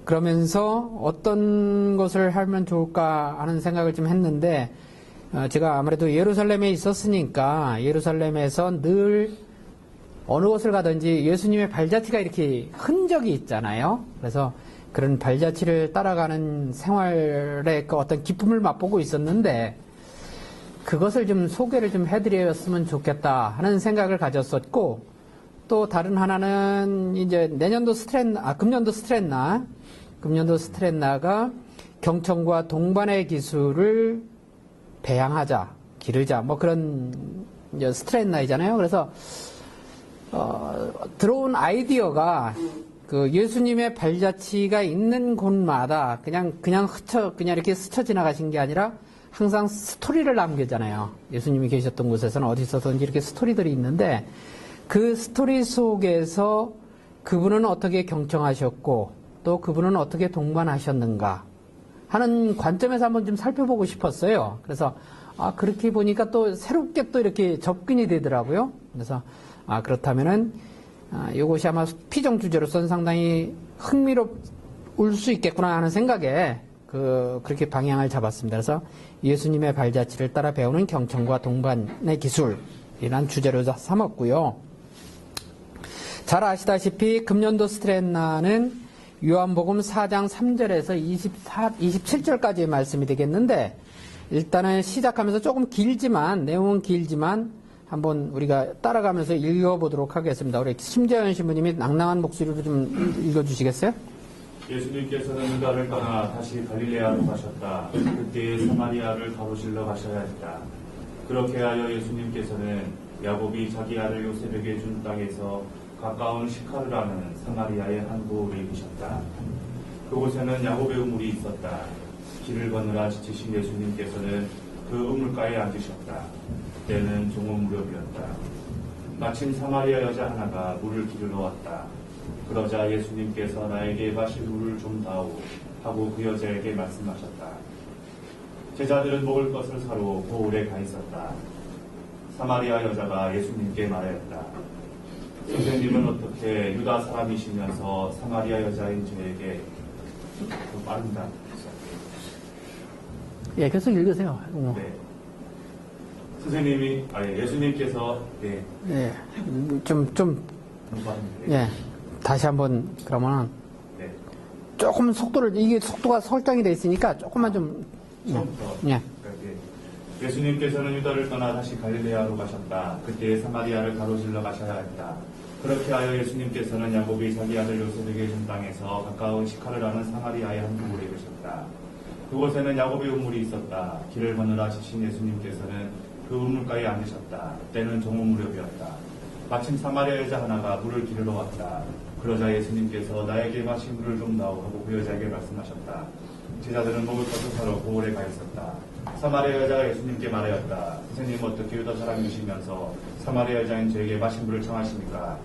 그러면서 어떤 것을 하면 좋을까 하는 생각을 좀 했는데, 제가 아무래도 예루살렘에 있었으니까 예루살렘에서 늘 어느 곳을 가든지 예수님의 발자취가 이렇게 흔적이 있잖아요. 그래서 그런 발자취를 따라가는 생활의 그 어떤 기쁨을 맛보고 있었는데, 그것을 좀 소개를 좀 해드렸으면 좋겠다 하는 생각을 가졌었고, 또 다른 하나는 이제 금년도 스트렛나가 경청과 동반의 기술을 배양하자, 기르자, 뭐 그런 이제 스트렛나이잖아요. 그래서 들어온 아이디어가 그 예수님의 발자취가 있는 곳마다 그냥 이렇게 스쳐 지나가신 게 아니라 항상 스토리를 남기잖아요. 예수님이 계셨던 곳에서는 어디서든지 이렇게 스토리들이 있는데, 그 스토리 속에서 그분은 어떻게 경청하셨고 또 그분은 어떻게 동반하셨는가 하는 관점에서 한번 좀 살펴보고 싶었어요. 그래서 그렇게 보니까 또 새롭게 또 이렇게 접근이 되더라고요. 그래서 그렇다면은 이것이 아마 피정 주제로서는 상당히 흥미로울 수 있겠구나 하는 생각에 그렇게 방향을 잡았습니다. 그래서 예수님의 발자취를 따라 배우는 경청과 동반의 기술이란 주제로 삼았고요. 잘 아시다시피 금년도 스트렛나는 요한복음 4장 3절에서 27절까지의 말씀이 되겠는데, 일단은 시작하면서 조금 길지만, 내용은 길지만 한번 우리가 따라가면서 읽어보도록 하겠습니다. 우리 심재현 신부님이 낭낭한 목소리로 좀 읽어주시겠어요? 예수님께서는 유다를 떠나 다시 갈릴레아로 가셨다. 그때에 사마리아를 가로질러 가셔야 했다. 그렇게 하여 예수님께서는 야곱이 자기 아들 요셉에게 준 땅에서 가까운 시카르라는 사마리아의 한 고을에 계셨다. 그곳에는 야곱의 우물이 있었다. 길을 걷느라 지치신 예수님께서는 그 우물가에 앉으셨다. 때는 종업 무렵이었다. 마침 사마리아 여자 하나가 물을 기르러 왔다. 그러자 예수님께서 나에게 마실 물을 좀 다오 하고 그 여자에게 말씀하셨다. 제자들은 먹을 것을 사러 고을에 가 있었다. 사마리아 여자가 예수님께 말하였다. 선생님은 어떻게 유다 사람이시면서 사마리아 여자인 저에게 빠른다. 예, 계속 읽으세요. 네. 선생님이 예수님께서 예, 다시 한번 그러면 네. 조금 이게 속도가 설정이 돼 있으니까 조금만 좀 처음부터. 예수님께서는 유다를 떠나 다시 갈릴레아로 가셨다. 그때 사마리아를 가로질러 가셔야 했다. 그렇게 하여 예수님께서는 야곱이 자기 아들 요셉에게 준 땅에서 가까운 시카르라는 사마리아의 한 고을에 계셨다. 그곳에는 야곱의 우물이 있었다. 길을 걷느라 지친 예수님께서는 그 우물가에 앉으셨다. 때는 종업 무렵이었다. 마침 사마리아 여자 하나가 물을 기르러 왔다. 그러자 예수님께서 나에게 마실 물을 좀 다오 하고 그 여자에게 말씀하셨다. 제자들은 먹을 것을 사러 고을에 가 있었다. 사마리아 여자가 예수님께 말하였다. 선생님 어떻게 유다 사람이시면서 사마리아 여자인 저에게 마실 물을 청하십니까?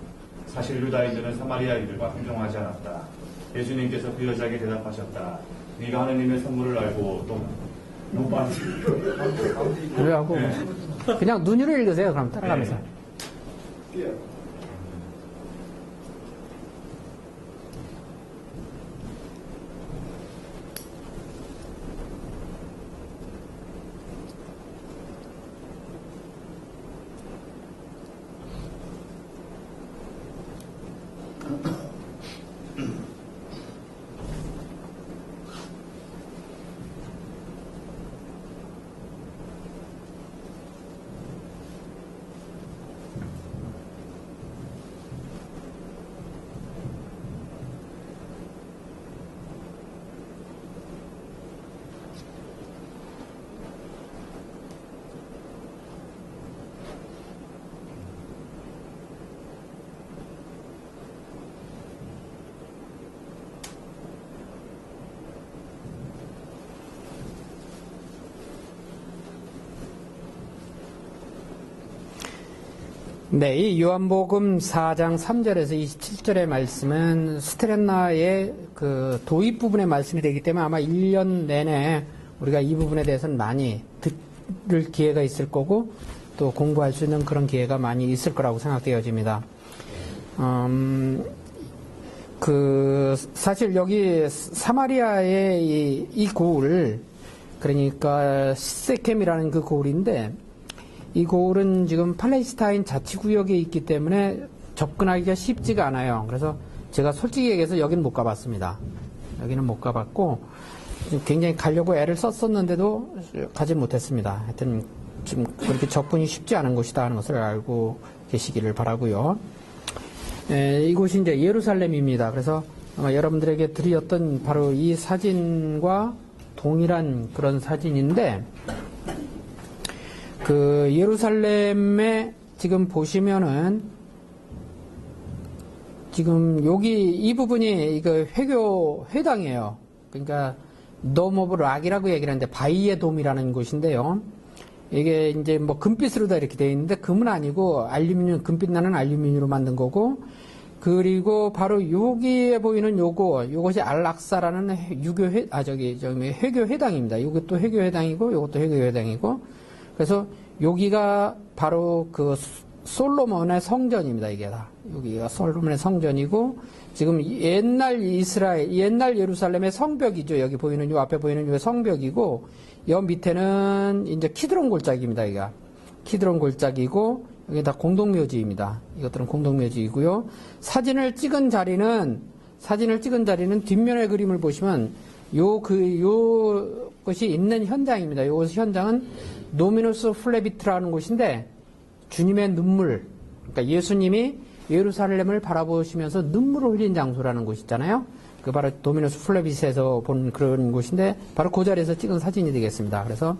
사실 유다인들은 사마리아인들과 흥정하지 않았다. 예수님께서 그 여자에게 대답하셨다. 네가 하느님의 선물을 알고 또 그래하고 그냥 눈으로 읽으세요. 그럼 따라가면서. 네. 네, 이 요한복음 4장 3절에서 27절의 말씀은 스트렛나의 그 도입 부분의 말씀이 되기 때문에 아마 1년 내내 우리가 이 부분에 대해서는 많이 들을 기회가 있을 거고 또 공부할 수 있는 그런 기회가 많이 있을 거라고 생각되어집니다. 사실 여기 사마리아의 이 고을, 그러니까 시세켐이라는 그 고을인데, 이 고을은 지금 팔레스타인 자치구역에 있기 때문에 접근하기가 쉽지가 않아요. 그래서 제가 솔직히 얘기해서 여기는 못 가봤습니다. 여기는 못 가봤고, 굉장히 가려고 애를 썼었는데도 가지 못했습니다. 하여튼 지금 그렇게 접근이 쉽지 않은 곳이다 하는 것을 알고 계시기를 바라고요. 이곳이 이제 예루살렘입니다. 그래서 아마 여러분들에게 드렸던 바로 이 사진과 동일한 그런 사진인데, 그 예루살렘에 지금 보시면은 지금 여기 이 부분이 이거 회교 회당이에요. 그러니까 돔 오브 락이라고 얘기를 하는데 바위의 돔이라는 곳인데요. 이게 이제 뭐 금빛으로 다 이렇게 되어 있는데 금은 아니고 알루미늄, 금빛 나는 알루미늄으로 만든 거고, 그리고 바로 여기에 보이는 요것이 알락사라는 회교 회당입니다. 이것도 회교 회당이고, 이것도 회교 회당이고, 그래서 여기가 바로 그 솔로몬의 성전입니다. 이게 다. 여기가 솔로몬의 성전이고, 지금 옛날 옛날 예루살렘의 성벽이죠. 여기 보이는 요 앞에 보이는 요 성벽이고, 여 밑에는 이제 키드론 골짜기입니다. 여기가 키드론 골짜기고, 여기 다 공동묘지입니다. 이것들은 공동묘지이고요. 사진을 찍은 자리는 뒷면의 그림을 보시면 요것이 있는 현장입니다. 요것 현장은 노미누스 플레비트라는 곳인데, 주님의 눈물, 그러니까 예수님이 예루살렘을 바라보시면서 눈물을 흘린 장소라는 곳 있잖아요. 그 바로 도미누스 플레빗에서 본 그런 곳인데, 바로 그 자리에서 찍은 사진이 되겠습니다. 그래서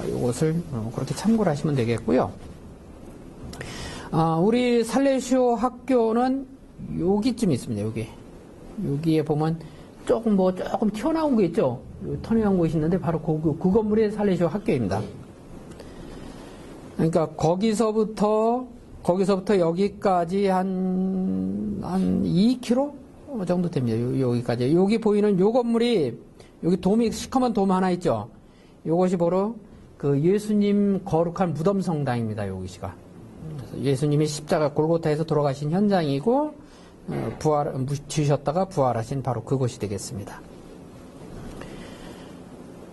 이것을 그렇게 참고를 하시면 되겠고요. 우리 살레시오 학교는 여기쯤 있습니다. 여기에 보면 조금 튀어나온 거 있죠. 튀어나온 곳이 있는데 바로 그 건물이 살레시오 학교입니다. 그러니까 거기서부터 여기까지 한 2km 정도 됩니다. 여기까지. 여기 보이는 요 건물이, 여기 시커먼 돔 하나 있죠. 요것이 바로 그 예수님 거룩한 무덤 성당입니다. 여기가. 예수님이 십자가 골고타에서 돌아가신 현장이고, 묻히셨다가 부활하신 바로 그곳이 되겠습니다.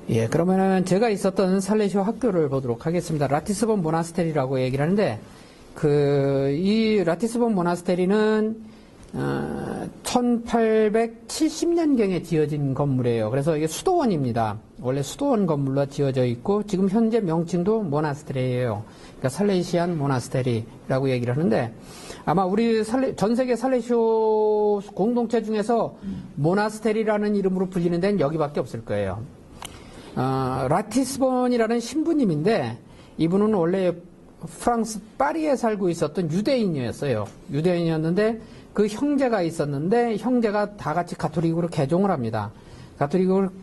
예, 그러면은 제가 있었던 살레시오 학교를 보도록 하겠습니다. 라티스본 모나스테리라고 얘기를 하는데, 이 라티스본 모나스테리는 1870년경에 지어진 건물이에요. 그래서 이게 수도원입니다. 원래 수도원 건물로 지어져 있고, 지금 현재 명칭도 모나스테리예요. 그러니까 살레시안 모나스테리라고 얘기를 하는데, 아마 우리 전 세계 살레시오 공동체 중에서 모나스테리라는 이름으로 불리는 데는 여기밖에 없을 거예요. 라티스본이라는 신부님인데, 이분은 원래 프랑스 파리에 살고 있었던 유대인이었어요. 유대인이었는데 그 형제가 있었는데, 형제가 다 같이 가톨릭으로 개종을 합니다.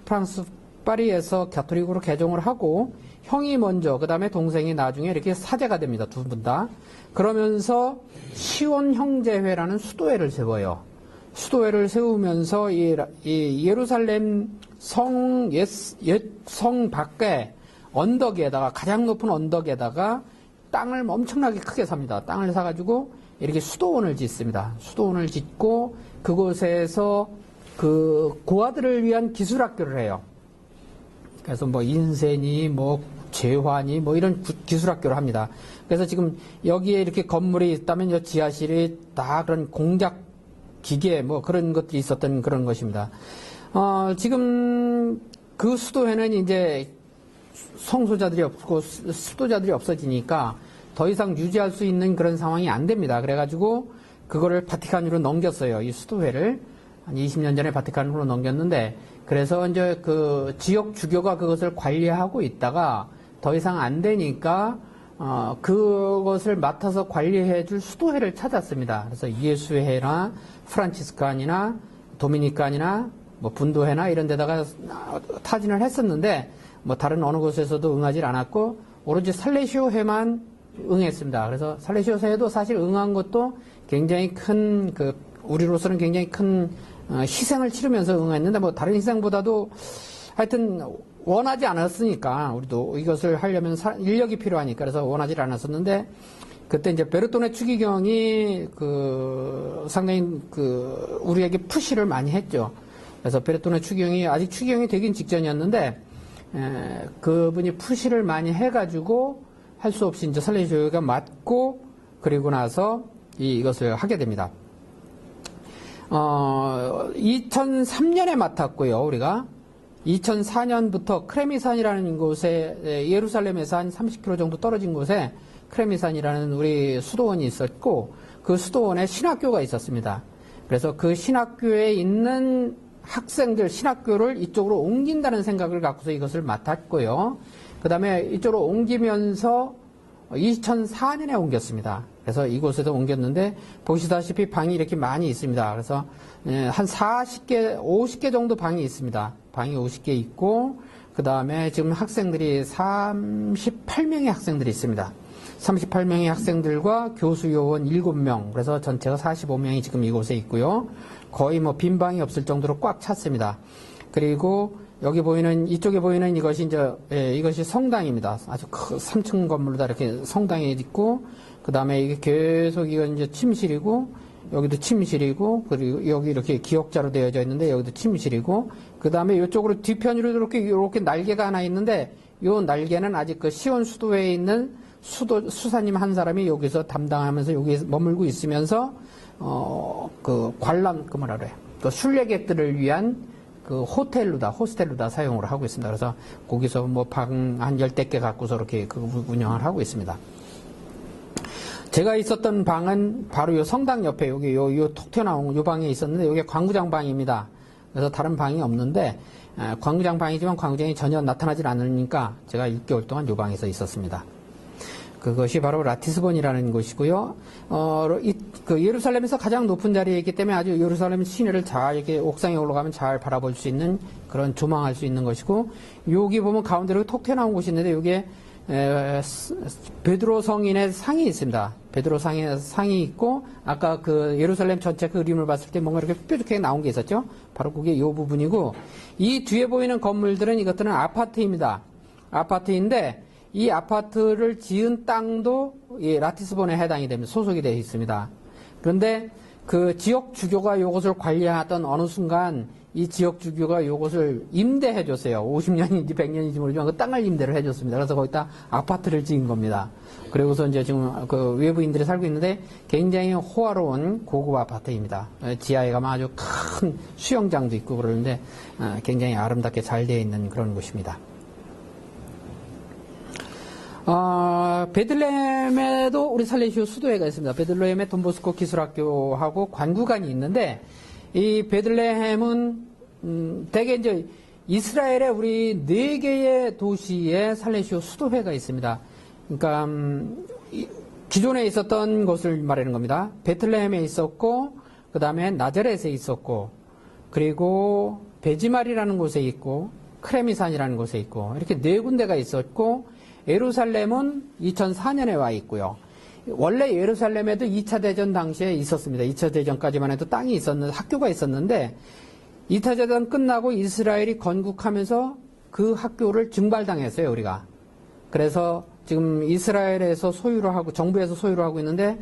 프랑스 파리에서 가톨릭으로 개종을 하고, 형이 먼저, 그 다음에 동생이 나중에 이렇게 사제가 됩니다. 두 분 다. 그러면서 시온 형제회라는 수도회를 세워요. 수도회를 세우면서 이 예루살렘 성 밖에 언덕에다가, 가장 높은 언덕에다가 땅을 엄청나게 크게 삽니다. 땅을 사가지고 이렇게 수도원을 짓습니다. 수도원을 짓고 그곳에서 그 고아들을 위한 기술학교를 해요. 그래서 뭐 인쇄니 뭐 재환이 뭐 이런 기술학교를 합니다. 그래서 지금 여기에 이렇게 건물이 있다면 이 지하실이 다 그런 공작 기계 뭐 그런 것들이 있었던 그런 것입니다. 지금 그 수도회는 이제 성소자들이 없고 수도자들이 없어지니까 더 이상 유지할 수 있는 그런 상황이 안 됩니다. 그래가지고 그거를 바티칸으로 넘겼어요. 이 수도회를 한 20년 전에 바티칸으로 넘겼는데, 그래서 이제 그 지역 주교가 그것을 관리하고 있다가 더 이상 안 되니까 그것을 맡아서 관리해줄 수도회를 찾았습니다. 그래서 예수회나 프란치스칸이나 도미니칸이나 뭐 분도회나 이런 데다가 타진을 했었는데, 뭐 다른 어느 곳에서도 응하지 않았고 오로지 살레시오회만 응했습니다. 그래서 살레시오회도 사실 응한 것도 굉장히 큰 우리로서는 굉장히 큰 희생을 치르면서 응했는데, 뭐 다른 희생보다도 하여튼 원하지 않았으니까, 우리도 이것을 하려면 인력이 필요하니까 그래서 원하지 않았었는데, 그때 이제 베르톤의 추기경이 상당히 우리에게 푸시를 많이 했죠. 그래서 베르톤의 추기경이 아직 추기경이 되긴 직전이었는데 그분이 푸시를 많이 해가지고 할 수 없이 이제 살레시오가 맞고 그리고 나서 이것을 하게 됩니다. 2003년에 맡았고요, 우리가. 2004년부터 크레미산이라는 곳에, 예루살렘에서 한 30km 정도 떨어진 곳에 크레미산이라는 우리 수도원이 있었고, 그 수도원에 신학교가 있었습니다. 그래서 그 신학교에 있는 학생들, 신학교를 이쪽으로 옮긴다는 생각을 갖고서 이것을 맡았고요. 그 다음에 이쪽으로 옮기면서 2004년에 옮겼습니다. 그래서 이곳에서 옮겼는데 보시다시피 방이 이렇게 많이 있습니다. 그래서 한 40개, 50개 정도 방이 있습니다. 방이 50개 있고 그 다음에 지금 학생들이 38명의 학생들이 있습니다. 38명의 학생들과 교수 요원 7명, 그래서 전체가 45명이 지금 이곳에 있고요. 거의 뭐 빈 방이 없을 정도로 꽉 찼습니다. 그리고 여기 보이는, 이쪽에 보이는 이것이 이것이 성당입니다. 아주 3층 건물로다 이렇게 성당이 있고, 그 다음에 이게 계속 이건 이제 침실이고, 여기도 침실이고, 그리고 여기 이렇게 기역자로 되어져 있는데, 여기도 침실이고, 그 다음에 이쪽으로 뒤편으로 이렇게 날개가 하나 있는데, 이 날개는 아직 그 시온 수도에 있는 수사님 한 사람이 여기서 담당하면서 여기에 머물고 있으면서, 관람, 뭐라 그래. 그 순례객들을 위한 호스텔로다 사용을 하고 있습니다. 그래서 거기서 뭐 방 한 10대 개 갖고서 이렇게 운영을 하고 있습니다. 제가 있었던 방은 바로 요 성당 옆에 여기 요 톡 튀어나온 요 방에 있었는데 여기 광구장 방입니다. 그래서 다른 방이 없는데 광구장 방이지만 광구장이 전혀 나타나질 않으니까 제가 6개월 동안 요 방에서 있었습니다. 그것이 바로 라티스본이라는 곳이고요. 예루살렘에서 가장 높은 자리에 있기 때문에 아주 예루살렘 시내를 잘 이렇게 옥상에 올라가면 잘 바라볼 수 있는 그런 조망할 수 있는 것이고, 여기 보면 가운데로 톡 튀어나온 곳이 있는데 여기에 베드로 성인의 상이 있습니다. 베드로 상이 있고, 아까 그 예루살렘 전체 그 그림을 봤을 때 뭔가 이렇게 뾰족하게 나온 게 있었죠. 바로 그게 이 부분이고, 이 뒤에 보이는 건물들은 이것들은 아파트입니다. 아파트인데 이 아파트를 지은 땅도 이 라티스본에 해당이 됩니다. 소속이 되어 있습니다. 그런데 그 지역 주교가 이것을 관리하던 어느 순간 이 지역 주교가 이것을 임대해 줬어요. 50년인지 100년인지 모르지만 그 땅을 임대를 해 줬습니다. 그래서 거기다 아파트를 지은 겁니다. 그리고서 이제 지금 그 외부인들이 살고 있는데 굉장히 호화로운 고급 아파트입니다. 지하에 가면 아주 큰 수영장도 있고 그러는데 굉장히 아름답게 잘 되어 있는 그런 곳입니다. 베들레헴에도 우리 살레시오 수도회가 있습니다. 베들레헴에 돈보스코 기술학교하고 관구관이 있는데, 이 베들레헴은, 대개 이제 이스라엘에 우리 4개의 도시에 살레시오 수도회가 있습니다. 그러니까, 기존에 있었던 곳을 말하는 겁니다. 베틀레헴에 있었고, 그 다음에 나자렛에 있었고, 그리고 베지말이라는 곳에 있고, 크레미산이라는 곳에 있고, 이렇게 4군데가 있었고, 예루살렘은 2004년에 와 있고요. 원래 예루살렘에도 2차 대전 당시에 있었습니다. 2차 대전까지만 해도 땅이 있었는데, 학교가 있었는데, 2차 대전 끝나고 이스라엘이 건국하면서 그 학교를 증발당했어요, 우리가. 그래서 지금 이스라엘에서 소유를 하고, 정부에서 소유를 하고 있는데,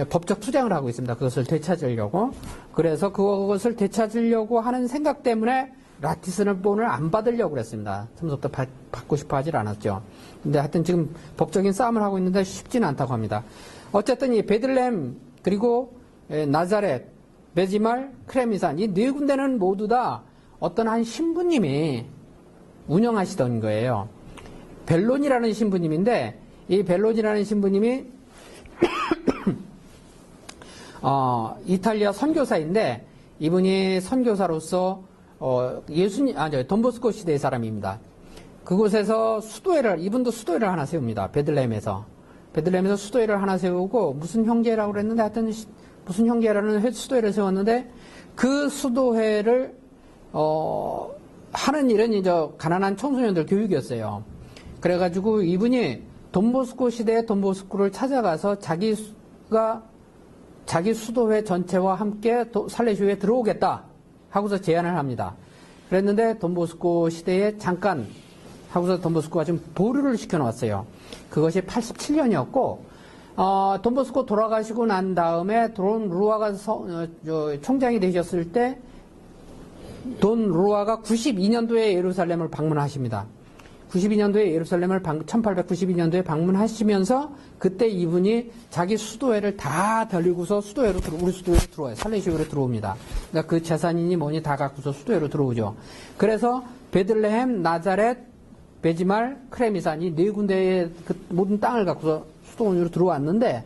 법적 투쟁을 하고 있습니다. 그것을 되찾으려고. 그래서 그것을 되찾으려고 하는 생각 때문에 라티스본을 안 받으려고 그랬습니다. 처음부터 받고 싶어 하질 않았죠. 근데 하여튼 지금 법적인 싸움을 하고 있는데 쉽지는 않다고 합니다. 어쨌든 이 베들레헴, 그리고 나자렛, 베지말, 크레미산, 이 4군데는 모두 다 어떤 한 신부님이 운영하시던 거예요. 벨론이라는 신부님인데, 이 벨론이라는 신부님이 이탈리아 선교사인데, 이분이 선교사로서 돈보스코 시대의 사람입니다. 그곳에서 이분도 수도회를 하나 세웁니다. 베들레헴에서 수도회를 하나 세우고, 무슨 형제라고 그랬는데, 하여튼, 무슨 형제라는 수도회를 세웠는데, 그 수도회를, 하는 일은 이제 가난한 청소년들 교육이었어요. 그래가지고 이분이 돈보스코 시대의 돈보스코를 찾아가서 자기 수도회 전체와 함께 살레시오에 들어오겠다 하고서 제안을 합니다. 그랬는데 돈보스코 시대에 잠깐 하고서 돈보스코가 좀 보류를 시켜놓았어요. 그것이 87년이었고 돈보스코 돌아가시고 난 다음에 돈 루아가 총장이 되셨을 때 돈 루아가 92년도에 예루살렘을 방문하십니다. 92년도에 예루살렘을 1892년도에 방문하시면서 그때 이분이 자기 수도회를 다 데리고서 우리 수도회로 들어와요. 살레시오로 들어옵니다. 그러니까 그 재산이니 뭐니 다 갖고서 수도회로 들어오죠. 그래서 베들레헴, 나자렛, 베지말, 크레미산 이 네 군데의 그 모든 땅을 갖고서 수도원으로 들어왔는데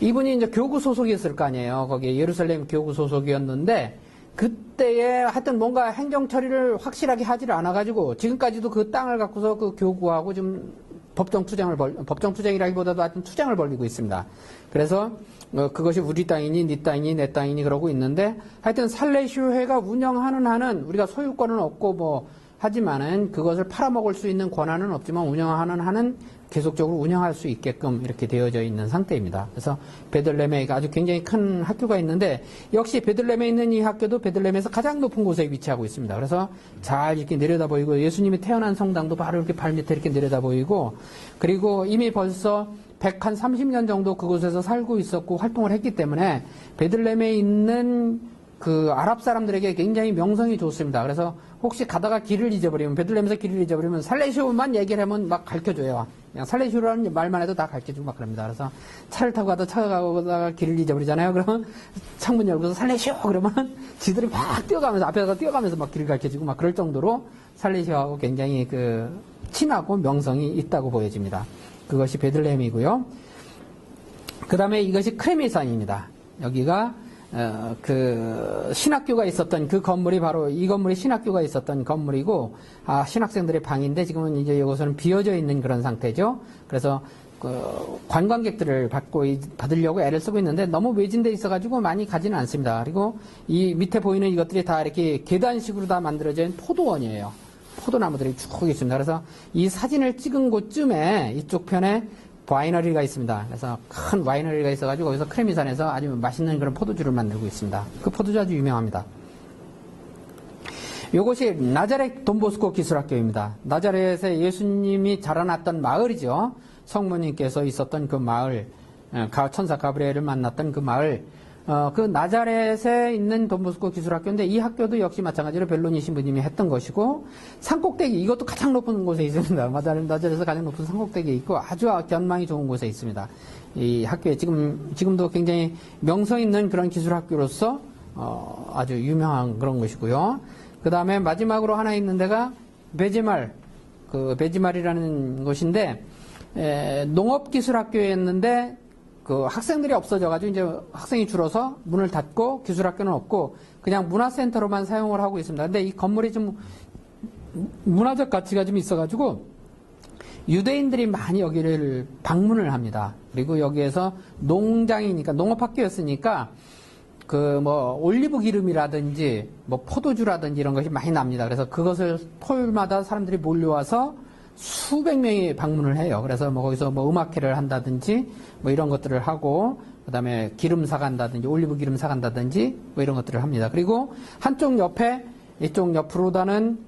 이분이 이제 교구 소속이었을 거 아니에요. 거기에 예루살렘 교구 소속이었는데 그때에 하여튼 뭔가 행정 처리를 확실하게 하지를 않아가지고 지금까지도 그 땅을 갖고서 그 교구하고 좀 법정 투쟁이라기보다도 하여튼 투쟁을 벌이고 있습니다. 그래서 그것이 우리 땅이니 네 땅이니 내 땅이니 그러고 있는데 하여튼 살레시오회가 운영하는 한은 우리가 소유권은 없고 뭐 하지만은 그것을 팔아먹을 수 있는 권한은 없지만 운영하는 한은 계속적으로 운영할 수 있게끔 이렇게 되어져 있는 상태입니다. 그래서 베들레헴에 아주 굉장히 큰 학교가 있는데 역시 베들레헴에 있는 이 학교도 베들레헴에서 가장 높은 곳에 위치하고 있습니다. 그래서 잘 이렇게 내려다 보이고 예수님이 태어난 성당도 바로 이렇게 발 밑에 이렇게 내려다 보이고 그리고 이미 벌써 130년 정도 그곳에서 살고 있었고 활동을 했기 때문에 베들레헴에 있는 그 아랍 사람들에게 굉장히 명성이 좋습니다. 그래서 혹시 가다가 길을 잊어버리면 베들레헴에서 길을 잊어버리면 살레시오만 얘기를 하면 막 가르쳐줘요. 그냥 살레시오라는 말만 해도 다 가르쳐주고 막 그럽니다. 그래서 차를 타고 가다가 길을 잊어버리잖아요. 그러면 창문 열고서 살레시오 그러면 지들이 막 뛰어가면서 앞에서 뛰어가면서 막 길을 가르쳐주고 막 그럴 정도로 살레시오하고 굉장히 그 친하고 명성이 있다고 보여집니다. 그것이 베들레헴이고요. 그 다음에 이것이 크레미산입니다. 여기가 그 신학교가 있었던 그 건물이 바로 이 건물이 신학교가 있었던 건물이고 신학생들의 방인데 지금은 이제 이곳은 비어져 있는 그런 상태죠. 그래서 그 관광객들을 받으려고 애를 쓰고 있는데 너무 외진데 있어가지고 많이 가지는 않습니다. 그리고 이 밑에 보이는 이것들이 다 이렇게 계단식으로 다 만들어진 포도원이에요. 포도나무들이 쭉 있습니다. 그래서 이 사진을 찍은 곳쯤에 이쪽 편에 와이너리가 있습니다. 그래서 큰 와이너리가 있어가지고 거기서 크레미산에서 아주 맛있는 그런 포도주를 만들고 있습니다. 그 포도주 아주 유명합니다. 이것이 나자렛 돈보스코 기술학교입니다. 나자렛에 예수님이 자라났던 마을이죠. 성모님께서 있었던 그 마을, 천사 가브리엘을 만났던 그 마을, 그 나자렛에 있는 돈보스코 기술학교인데 이 학교도 역시 마찬가지로 벨로니 신부님이 했던 것이고 산꼭대기 이것도 가장 높은 곳에 있습니다. 나자렛에서 가장 높은 산꼭대기에 있고 아주 견망이 좋은 곳에 있습니다. 이 학교에 지금도 굉장히 명성 있는 그런 기술학교로서 아주 유명한 그런 것이고요. 그 다음에 마지막으로 하나 있는 데가 베지말이라는 곳인데 농업기술학교였는데 그 학생들이 없어져가지고 이제 학생이 줄어서 문을 닫고 기술학교는 없고 그냥 문화센터로만 사용을 하고 있습니다. 근데 이 건물이 좀 문화적 가치가 좀 있어가지고 유대인들이 많이 여기를 방문을 합니다. 그리고 여기에서 농장이니까 농업학교였으니까 그 뭐 올리브 기름이라든지 뭐 포도주라든지 이런 것이 많이 납니다. 그래서 그것을 토요일마다 사람들이 몰려와서 수백 명이 방문을 해요. 그래서 뭐 거기서 뭐 음악회를 한다든지 뭐 이런 것들을 하고 그다음에 기름 사간다든지 올리브 기름 사간다든지 뭐 이런 것들을 합니다. 그리고 한쪽 옆에 이쪽 옆으로다는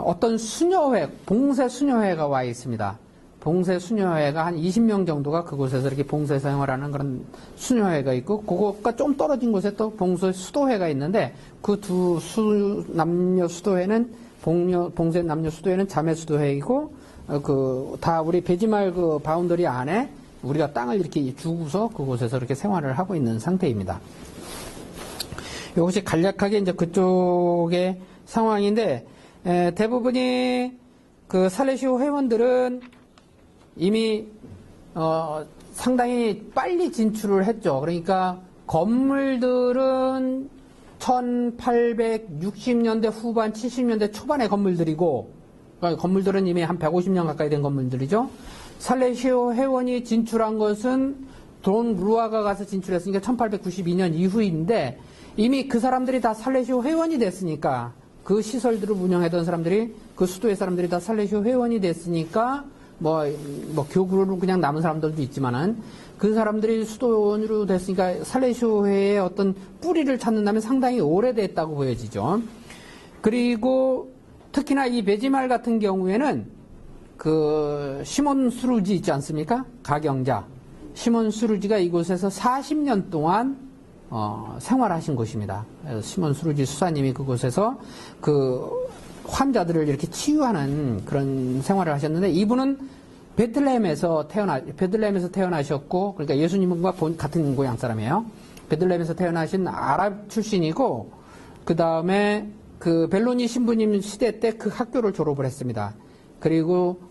어떤 수녀회, 봉쇄 수녀회가 와 있습니다. 봉쇄 수녀회가 한 20명 정도가 그곳에서 이렇게 봉쇄 생활하는 그런 수녀회가 있고 그것과 좀 떨어진 곳에 또 봉쇄 수도회가 있는데 그 두 남녀 수도회는 봉쇄 남녀 수도회는 자매 수도회이고 다 우리 베지말 그 바운더리 안에 우리가 땅을 이렇게 주고서 그곳에서 이렇게 생활을 하고 있는 상태입니다. 이것이 간략하게 이제 그쪽의 상황인데 대부분이 그 살레시오 회원들은 이미 상당히 빨리 진출을 했죠. 그러니까 건물들은 1860년대 후반, 70년대 초반의 건물들이고, 그러니까 건물들은 이미 한 150년 가까이 된 건물들이죠. 살레시오 회원이 진출한 것은 돈 루아가 가서 진출했으니까 1892년 이후인데, 이미 그 사람들이 다 살레시오 회원이 됐으니까, 그 시설들을 운영하던 사람들이, 그 수도의 사람들이 다 살레시오 회원이 됐으니까, 교구로 그냥 남은 사람들도 있지만은, 그 사람들이 수도원으로 됐으니까 살레시오회의 어떤 뿌리를 찾는다면 상당히 오래됐다고 보여지죠. 그리고 특히나 이 베지말 같은 경우에는 그 시몬 수루지 있지 않습니까? 가경자. 시몬 수르지가 이곳에서 40년 동안 생활하신 곳입니다. 그래서 시몬 수르지 수사님이 그곳에서 그 환자들을 이렇게 치유하는 그런 생활을 하셨는데, 이분은 베들레헴에서 태어나셨고, 그러니까 예수님과 같은 고향 사람이에요. 베들레헴에서 태어나신 아랍 출신이고, 그 다음에 그 벨로니 신부님 시대 때 그 학교를 졸업을 했습니다. 그리고